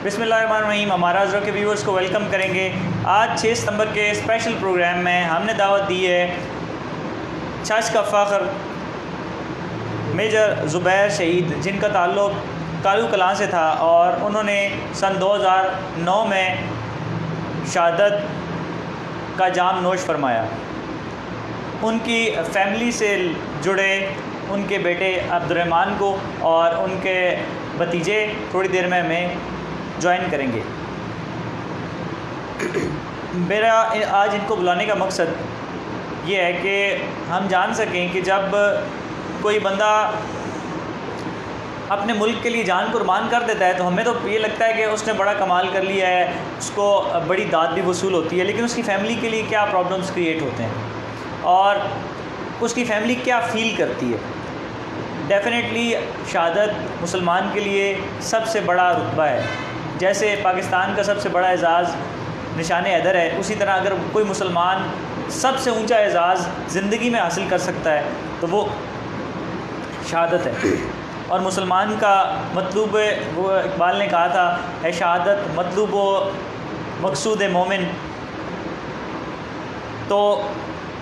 بسم اللہ الرحمن الرحیم. ہمارا حضرت کے ویورز کو ویلکم کریں گے. آج 6 ستمبر کے اسپیشل پروگرام میں ہم نے دعوت دی ہے چھچھ کا فخر میجر زبیر شہید، جن کا تعلق کالو کلاں سے تھا اور انہوں نے سن 2009 میں شہادت کا جام نوش فرمایا. ان کی فیملی سے جڑے ان کے بیٹے عبد الرحمن کو اور ان کے بھتیجے تھوڑی دیر میں ہمیں جوائن کریں گے. میرا آج ان کو بلانے کا مقصد یہ ہے کہ ہم جان سکیں کہ جب کوئی بندہ اپنے ملک کے لیے جان قربان کر دیتا ہے تو ہمیں تو یہ لگتا ہے کہ اس نے بڑا کمال کر لیا ہے، اس کو بڑی داد بھی وصول ہوتی ہے، لیکن اس کی فیملی کے لیے کیا پرابلمس کریٹ ہوتے ہیں اور اس کی فیملی کیا فیل کرتی ہے. ڈیفینیٹلی شہادت مسلمان کے لیے سب سے بڑا رتبہ ہے. جیسے پاکستان کا سب سے بڑا اعزاز نشان حیدر ہے، اسی طرح اگر کوئی مسلمان سب سے اونچا اعزاز زندگی میں حاصل کر سکتا ہے تو وہ شہادت ہے. اور مسلمان کا مطلوب، وہ اقبال نے کہا تھا، ہے شہادت مطلوب و مقصود مومن. تو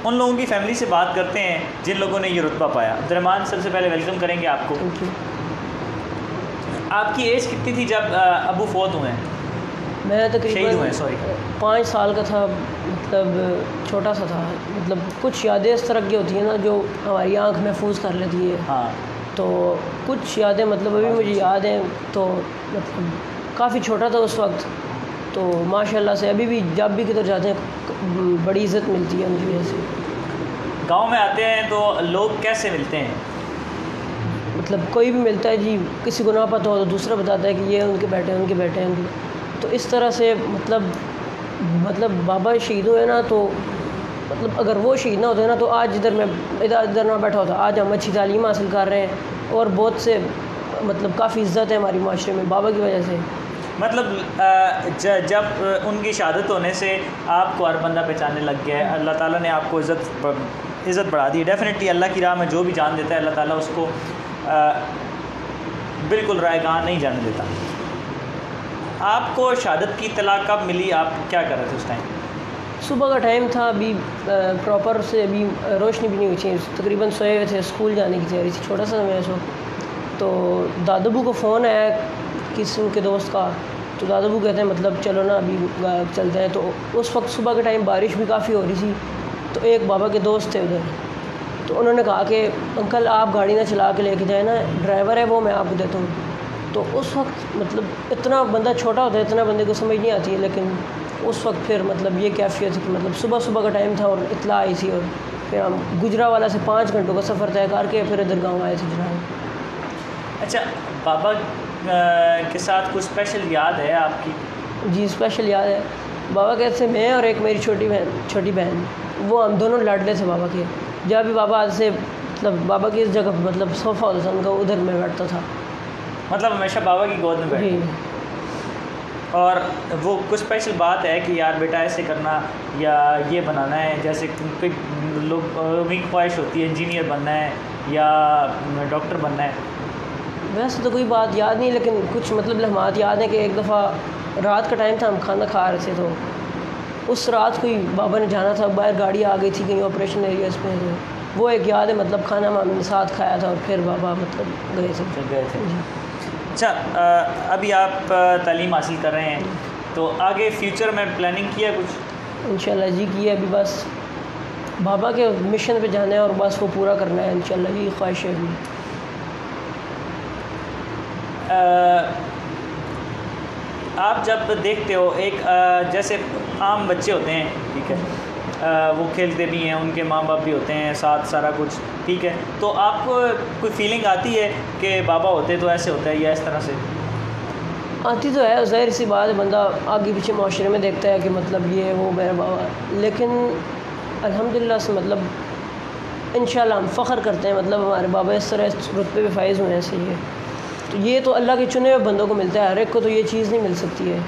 ان لوگوں کی فیملی سے بات کرتے ہیں جن لوگوں نے یہ رتبہ پایا. عبد الرحمن سب سے پہلے ویلکم کریں گے آپ کو. آپ کی ایج کتنی تھی جب ابو فوت ہوئے ہیں؟ میں شہید ہوئے تقریباً 5 سال کا تھا. مطلب چھوٹا سا تھا. مطلب کچھ یادیں اس طرح کی ہوتی ہیں نا جو ہماری آنکھ محفوظ کر لیتی ہے. ہاں. تو کچھ یادیں مطلب ابھی مجھے یاد ہیں. تو مطلب کافی چھوٹا تھا اس وقت. تو ماشاء اللہ سے ابھی بھی جب بھی کدھر جاتے ہیں بڑی عزت ملتی ہے ان کی وجہ سے. گاؤں میں آتے ہیں تو لوگ کیسے ملتے ہیں؟ مطلب کوئی بھی ملتا ہے جی، کسی کو نہ پتہ ہو تو دوسرا بتاتا ہے کہ یہ ان کے بیٹے ہیں، ان کے بیٹے ہیں ان کے. تو اس طرح سے مطلب بابا شہید ہوئے نا، تو مطلب اگر وہ شہید نہ ہوتے نا تو آج ادھر نہ بیٹھا ہوتا. آج ہم اچھی تعلیم حاصل کر رہے ہیں اور بہت سے مطلب کافی عزت ہے ہماری معاشرے میں بابا کی وجہ سے. مطلب جب ان کی شہادت ہونے سے آپ کو ہر بندہ پہچاننے لگ گیا ہے. اللہ تعالیٰ نے آپ کو عزت بڑھا دی ہے. ڈیفینیٹلی اللہ کی راہ میں جو بھی جان دیتا ہے اللہ تعالیٰ اس کو بالکل رائگاں نہیں جانے دیتا. آپ کو شہادت کی اطلاع کب ملی؟ آپ کیا کر رہے تھے اس ٹائم؟ صبح کا ٹائم تھا، ابھی پراپر سے ابھی روشنی بھی نہیں ہوئی تھی، تقریباً سوئے ہوئے تھے. اسکول جانے کی تیاری تھی، چھوٹا سا میں اس وقت. تو دادابو کو فون آیا کسی ان کے دوست کا. تو دادابو کہتے ہیں مطلب چلو نا ابھی چلتے ہیں. تو اس وقت صبح کے ٹائم بارش بھی کافی ہو رہی تھی. تو ایک بابا کے دوست تھے ادھر، تو انہوں نے کہا کہ انکل آپ گاڑی نہ چلا کے لے کے جائیں نا، ڈرائیور ہے وہ میں آپ کو دیتا ہوں. تو اس وقت مطلب اتنا بندہ چھوٹا ہوتا ہے، اتنا بندے کو سمجھ نہیں آتی ہے، لیکن اس وقت پھر مطلب یہ کیفیت تھی کہ مطلب صبح کا ٹائم تھا اور اطلاع آئی تھی. اور پھر ہم گجرانوالہ سے 5 گھنٹوں کا سفر طے کر کے پھر ادھر گاؤں آئے تھے جناب. اچھا، بابا کے ساتھ کچھ اسپیشل یاد ہے آپ کی؟ جی اسپیشل یاد ہے. بابا کہتے تھے میں اور ایک میری چھوٹی بہن، وہ ہم دونوں لاڈلے تھے بابا کے. جب بھی بابا آج سے مطلب بابا کی اس جگہ مطلب صوفہ ہوتا تھا ان کا، ادھر میں بیٹھتا تھا. مطلب ہمیشہ بابا کی گود میں بیٹھے. جی. اور وہ کچھ اسپیشل بات ہے کہ یار بیٹا ایسے کرنا یا یہ بنانا ہے، جیسے کوئی لوگ کی خواہش ہوتی ہے انجینئر بننا ہے یا ڈاکٹر بننا ہے؟ ویسے تو کوئی بات یاد نہیں، لیکن کچھ مطلب لمحات یاد ہیں کہ ایک دفعہ رات کا ٹائم تھا، ہم کھانا کھا رہے تھے. تو اس رات کوئی بابا نے جانا تھا، باہر گاڑی آ گئی تھی کہیں آپریشن ایریاز میں. وہ ایک یاد ہے. مطلب کھانا ہم نے ساتھ کھایا تھا اور پھر بابا مطلب گئے تھے. جی. اچھا، ابھی آپ تعلیم حاصل کر رہے ہیں تو آگے فیوچر میں پلاننگ کیا کچھ؟ انشاءاللہ جی کی ہے. ابھی بس بابا کے مشن پہ جانا ہے اور بس وہ پورا کرنا ہے انشاءاللہ. یہ خواہش ہے ابھی. آپ جب دیکھتے ہو ایک جیسے عام بچے ہوتے ہیں، ٹھیک ہے، وہ کھیلتے بھی ہیں، ان کے ماں باپ بھی ہوتے ہیں ساتھ، سارا کچھ ٹھیک ہے، تو آپ کو کوئی فیلنگ آتی ہے کہ بابا ہوتے تو ایسے ہوتا ہے یا اس طرح سے؟ آتی تو ہے، ظاہر سی بات ہے. بندہ آگے پیچھے معاشرے میں دیکھتا ہے کہ مطلب یہ وہ میرا بابا، لیکن الحمدللہ سے مطلب انشاءاللہ ہم فخر کرتے ہیں مطلب ہمارے بابا اس طرح اس رتبے پہ فائز ہوئے ہیں. صحیح ہے. تو یہ تو اللہ کے چنے ہوئے بندوں کو ملتا ہے، ہر ایک کو تو یہ چیز نہیں مل سکتی ہے.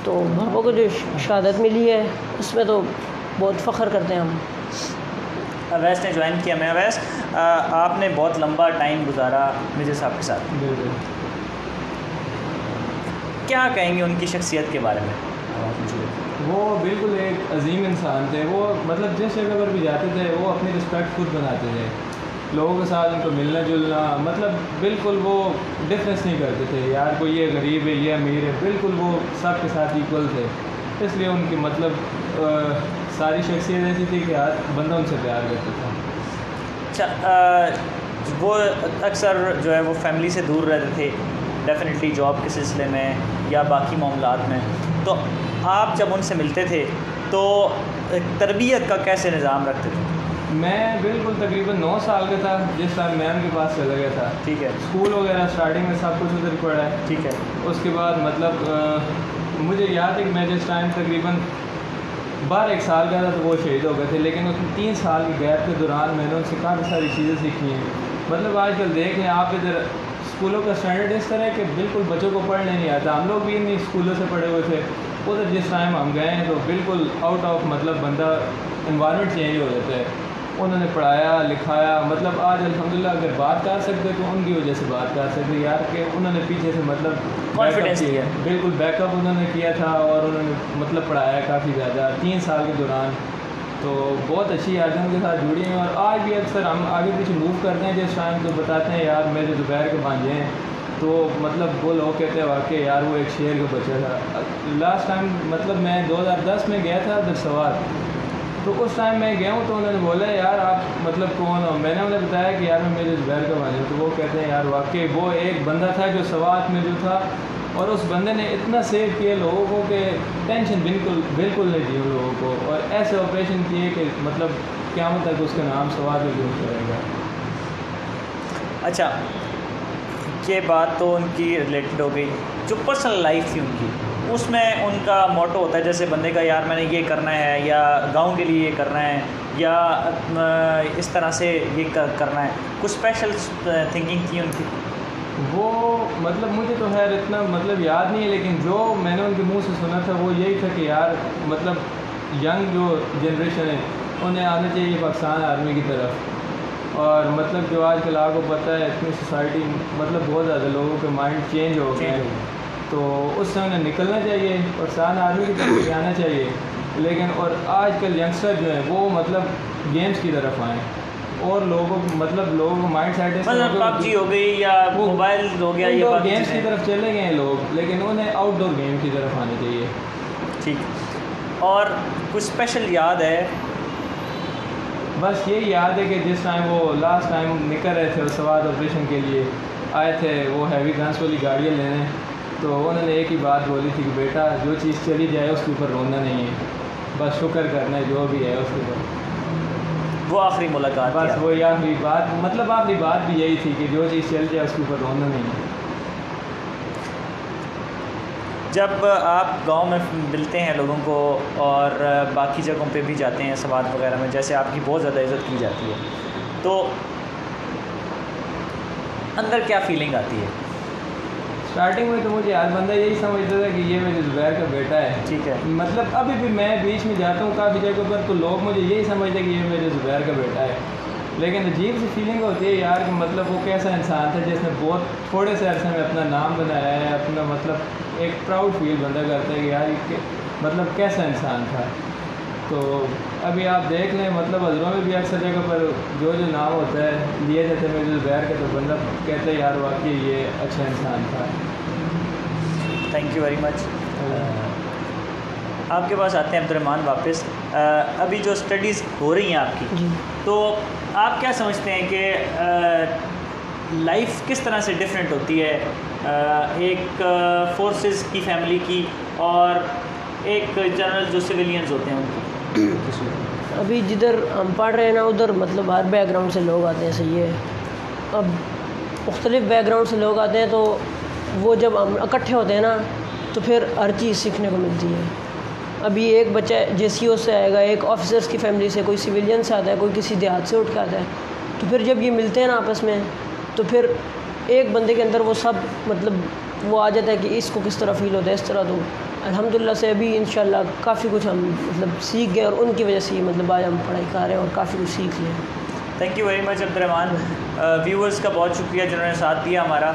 تو بابا کو جو شہادت ملی ہے اس میں تو بہت فخر کرتے ہیں ہم. اویس نے جوائن کیا. میں اویس، آپ نے بہت لمبا ٹائم گزارا میجر صاحب کے ساتھ. کیا کہیں گے ان کی شخصیت کے بارے میں؟ وہ بالکل ایک عظیم انسان تھے. وہ مطلب جس جگہ پر بھی جاتے تھے وہ اپنی رسپیکٹ خود بناتے تھے, لوگوں کے ساتھ ان کو ملنا جلنا, مطلب بالکل وہ ڈفرینس نہیں کرتے تھے یار کوئی یہ غریب ہے یہ امیر ہے, بالکل وہ سب کے ساتھ ایکول تھے. اس لیے ان کی مطلب ساری شخصیت ایسی تھی کہ یار بندہ ان سے پیار کرتا تھا. اچھا, وہ اکثر جو ہے وہ فیملی سے دور رہتے تھے ڈیفینیٹلی جاب کے سلسلے میں یا باقی معاملات میں, تو آپ جب ان سے ملتے تھے تو تربیت کا کیسے نظام رکھتے تھے؟ میں بالکل تقریباً 9 سال کا تھا جس ٹائم میں ان کے پاس چلا گیا تھا. ٹھیک ہے. اسکول وغیرہ اسٹارٹنگ میں سب کچھ ادھر پڑھا ہے. ٹھیک ہے. اس کے بعد مطلب مجھے یاد ہے کہ میں جس ٹائم تقریباً 12 سال کا تھا تو وہ شہید ہو گئے تھے, لیکن اس میں 3 سال کی گیپ کے دوران میں نے ان سے کافی ساری چیزیں سیکھی ہیں. مطلب آج کل دیکھ لیں آپ ادھر اسکولوں کا اسٹینڈرڈ اس طرح ہے کہ بالکل بچوں کو پڑھنے نہیں آتا. ہم لوگ بھی انہیں اسکولوں سے پڑھے ہوئے تھے, ادھر جس ٹائم ہم گئے ہیں تو بالکل آؤٹ آف مطلب بندہ انوائرمنٹ چینج ہو جاتا ہے. انہوں نے پڑھایا لکھایا, مطلب آج الحمدللہ اگر بات کر سکتے تو ان کی وجہ سے بات کر سکتے یار کہ انہوں نے پیچھے سے مطلب کانفیڈنس کیا, بالکل بیک اپ انہوں نے کیا تھا اور انہوں نے مطلب پڑھایا کافی زیادہ 3 سال کے دوران. تو بہت اچھی یادیں ان کے ساتھ جڑی ہیں اور آج بھی اکثر ہم آگے پیچھے موو کرتے ہیں جس ٹائم تو بتاتے ہیں یار میرے زبیر کے بانجے ہیں, تو مطلب وہ لوگ کہتے ہیں واقعی یار وہ ایک شیر کا بچہ تھا. لاسٹ ٹائم مطلب میں 2010 میں گیا تھا درسوات, تو اس ٹائم میں گیا ہوں تو انہوں نے بولا یار آپ مطلب کون ہو. میں نے انہیں بتایا کہ یار میں میرے زبیر کا بانجا ہوں. تو وہ کہتے ہیں یار واقعی وہ ایک بندہ تھا جو سوات میں جو تھا, اور اس بندے نے اتنا سیو کیا لوگوں کو کہ ٹینشن بالکل نہیں دی ان لوگوں کو, اور ایسے آپریشن کیے کہ مطلب قیامت تک اس کا نام سوات میں گونجتا رہے گا. اچھا, یہ بات تو ان کی ریلیٹڈ ہو گئی. جو پرسنل لائف تھی ان کی, اس میں ان کا موٹو ہوتا ہے جیسے بندے کا یار میں نے یہ کرنا ہے یا گاؤں کے لیے یہ کرنا ہے یا اس طرح سے یہ کرنا ہے, کچھ اسپیشل تھنکنگ تھی ان کی؟ وہ مطلب مجھے تو خیر اتنا مطلب یاد نہیں ہے, لیکن جو میں نے ان کے منہ سے سنا تھا وہ یہی تھا کہ یار مطلب ینگ جو جنریشن ہے انہیں آنا چاہیے پاکستان آرمی کی طرف. اور مطلب جو آج کل آپ کو پتہ ہے اتنی سوسائٹی مطلب بہت زیادہ لوگوں کے مائنڈ چینج ہو گئے ہیں, تو اس سے انہیں نکلنا چاہیے, پاکستان آرمی کی طرف بھی آنا چاہیے. لیکن اور آج کل ینگسٹر جو ہیں وہ مطلب گیمز کی طرف آئیں, اور لوگوں کو مائنڈ سیٹ پب جی ہو گئی یا موبائل ہو گیا, یہ گیمز کی طرف چلے گئے ہیں لوگ, لیکن انہیں آؤٹ ڈور گیم کی طرف آنا چاہیے. ٹھیک. اور کچھ اسپیشل یاد ہے؟ بس یہی یاد ہے کہ جس ٹائم وہ لاسٹ ٹائم نکل رہے تھے سوات آپریشن کے لیے آئے تھے وہ ہیوی گنس والی گاڑیاں لینے, تو انہوں نے ایک ہی بات بولی تھی کہ بیٹا جو چیز چلی جائے اس کے اوپر رونا نہیں ہے, بس شکر کرنا ہے جو بھی ہے اس کے اوپر. وہ آخری ملاقات, بس وہی آخری بات, مطلب آخری بات بھی یہی تھی کہ جو چیز چل جائے اس کے اوپر رونا نہیں ہے. جب آپ گاؤں میں ملتے ہیں لوگوں کو اور باقی جگہوں پہ بھی جاتے ہیں سوات وغیرہ میں, جیسے آپ کی بہت زیادہ عزت کی جاتی ہے, تو اندر کیا فیلنگ آتی ہے؟ اسٹارٹنگ میں تو مجھے ہر بندہ یہی سمجھتا تھا کہ یہ میرے زبیر کا بیٹا ہے. ٹھیک ہے. مطلب ابھی بھی میں بیچ میں جاتا ہوں کافی جگہوں پر تو لوگ مجھے یہی سمجھتے ہیں کہ یہ میرے زبیر کا بیٹا ہے, لیکن عجیب سی فیلنگ ہوتی ہے یار کہ مطلب وہ کیسا انسان تھا جس نے بہت تھوڑے سے عرصے میں اپنا نام بنایا ہے, اپنا مطلب ایک پراؤڈ فیل بندہ کرتا ہے کہ یار مطلب کیسا انسان تھا. تو ابھی آپ دیکھ لیں مطلب حضروں میں بھی اکثر جگہ پر جو نام ہوتا ہے لیے جاتے ہیں میرے زبیر کا, تو بندہ کہتا ہے یار واقعی یہ اچھا انسان تھا. Thank you very much. آپ کے پاس آتے ہیں عبد الرحمن واپس. ابھی جو اسٹڈیز ہو رہی ہیں آپ کی, تو آپ کیا سمجھتے ہیں کہ لائف کس طرح سے ڈفرینٹ ہوتی ہے ایک فورسز کی فیملی کی اور ایک جنرل جو سویلینز ہوتے ہیں ان کی؟ ابھی جدھر ہم پڑھ رہے ہیں نا ادھر مطلب ہر بیک گراؤنڈ سے لوگ آتے ہیں. صحیح ہے, اب مختلف بیک گراؤنڈ سے لوگ آتے ہیں تو وہ جب ہم اکٹھے ہوتے ہیں نا تو پھر ہر چیز سیکھنے کو ملتی ہے. ابھی ایک بچہ جے سی او سے آئے گا, ایک آفیسرس کی فیملی سے, کوئی سویلین سے آتا ہے, کوئی کسی دیہات سے اٹھ کے آتا ہے, تو پھر جب یہ ملتے ہیں نا آپس میں تو پھر ایک بندے کے اندر وہ سب مطلب وہ آ جاتا ہے کہ اس کو کس طرح فیل ہوتا ہے اس طرح. تو الحمدللہ سے ابھی انشاءاللہ کافی کچھ ہم مطلب سیکھ گئے, اور ان کی وجہ سے مطلب آج ہم پڑھائی کر رہے ہیں اور کافی کچھ سیکھ لیں. تھینک یو ویری مچ عبد الرحمن. ویورز کا بہت شکریہ جنہوں نے ساتھ دیا ہمارا.